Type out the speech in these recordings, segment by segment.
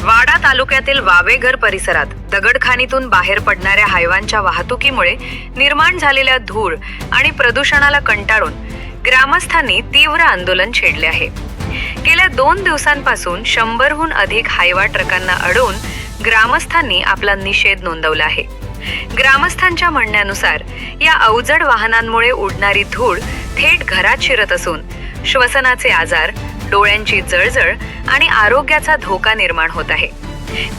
वाडा तालुक्यातील वावेघर परिसरात दगडखाणीतून बाहेर पडणाऱ्या हायवांच्या वाहतुकीमुळे निर्माण झालेल्या धूळ आणि प्रदूषणाला कंटाळून ग्रामस्थांनी तीव्र आंदोलन छेडले आहे. गेल्या 2 दिवसांपासून 100हून अधिक हायवा ट्रकांना अडवून ग्रामस्थांनी आपला निषेध नोंदवला आहे. ग्रामस्थांच्या म्हणण्यानुसार या अवजड वाहनांमुळे उडणारी धूळ थेट घरात शिरत असून श्वसनाचे आजार, डोळ्यांची जळजळ आणि आरोग्याचा धोका निर्माण होत आहे.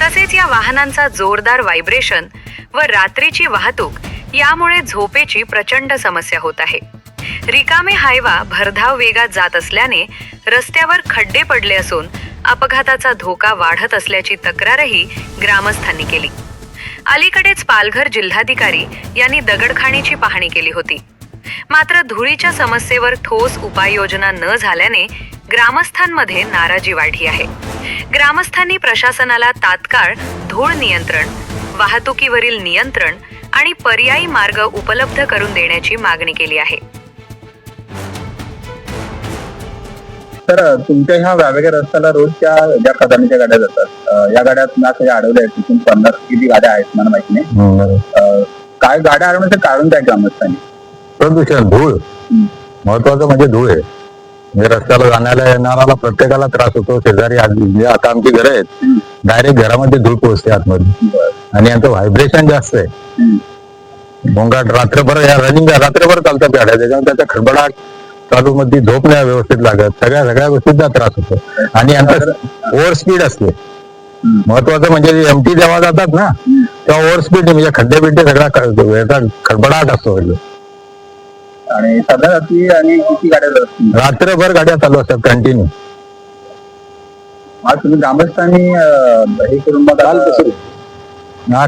तसेच या वाहनांचा जोरदार व्हायब्रेशन व रात्रीची वाहतूक यामुळे झोपेची प्रचंड समस्या होत आहे. रिकामे हायवा भरधाव वेगात जात असल्याने रस्त्यावर खड्डे पडले असून अपघाताचा धोका वाढत असल्याची तक्रारही ग्रामस्थांनी केली. अलीकडेच पालघर जिल्हाधिकारी यांनी दगडखाणीची पाहणी केली होती. मात्र धुळीच्या समस्येवर ठोस उपाययोजना न झाल्याने ग्रामस्थांमध्ये नाराजी वाढली आहे. ग्रामस्थांनी प्रशासनाला तात्काळ धूळ नियंत्रण, वाहतुकीवरील नियंत्रण आणि पर्यायी मार्ग उपलब्ध करून देण्याची मागणी केली आहे. तर तुमच्या ह्या वेगवेगळ्या रस्त्याला रोजच्या ज्या खदानीच्या गाड्या जातात, या गाड्यात ना काही अडवल्या आहेत, तिथून 50 किती गाड्या आहेत मला माहिती नाही. काय गाड्या अडवण्याचं कारण काय ग्रामस्थांनी? प्रदूषण, धूळ. महत्वाचं म्हणजे धूळ आहे. म्हणजे रस्त्याला जाण्याला येणाऱ्याला प्रत्येकाला त्रास होतो. शेजारी आता आमची घरं आहेत, डायरेक्ट घरामध्ये धूळ पोहोचते आतमध्ये आणि यांचं व्हायब्रेशन जास्त आहे. गोंगाट रात्रभर या रनिंग रात्रभर चालतात गाड्या, त्याच्यामुळे त्याचा खडबडाट चालू मध्ये झोप नाही व्यवस्थित लागत, सगळ्या गोष्टींचा त्रास होतो आणि यांचं ओव्हर स्पीड असते. महत्वाचं म्हणजे एमटी जेव्हा जातात ना तेव्हा ओव्हर स्पीड म्हणजे खड्डे बिड्डे सगळा खडबडाट असतो. आणि सध्या रात्री आणि किती गाड्या जातात? रात्रभर गाड्या चालू असतात कंटिन्यू. आज तुम्ही ग्रामस्थांनी हे करून मग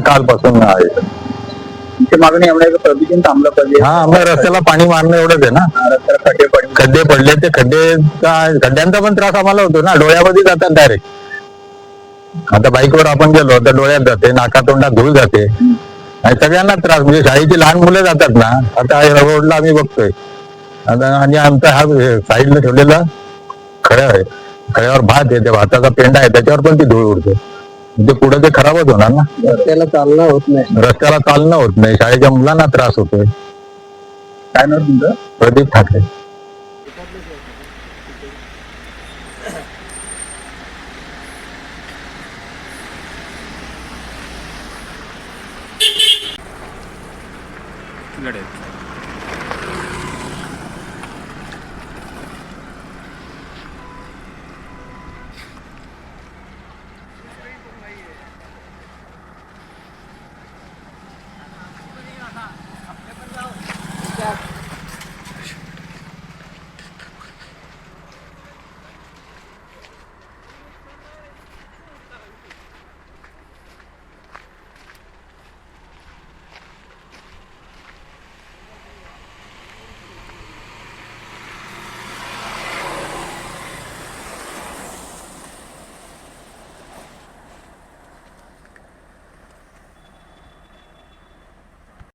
कालपासून आहे तुमची मागणी एवढ्या प्रदूषण थांबलं पाहिजे. मग रस्त्याला पाणी मारणं एवढंच आहे ना. रस्त्याला खड्डे पडले ते खड्ड्यांचा पण त्रास आम्हाला होतो ना, डोळ्यामध्ये जातात डायरेक्ट. आता बाईकवर आपण गेलो तर डोळ्यात जाते, नाका तोंडात धूळ जाते आणि सगळ्यांना त्रास. म्हणजे शाळेची लहान मुलं जातात ना, आता रोडला आम्ही बघतोय आणि आमचा हा साईडला ठेवलेला खळ्या आहे, खळ्यावर भात आहे, त्या भाताचा पेंडा आहे, त्याच्यावर पण ती धूळ उडते. म्हणजे पुढे ते खराबच होणार ना. रस्त्याला चालणं होत नाही, शाळेच्या मुलांना त्रास होतोय. काय नाव तुमचं? प्रदीप ठाकरे. लढत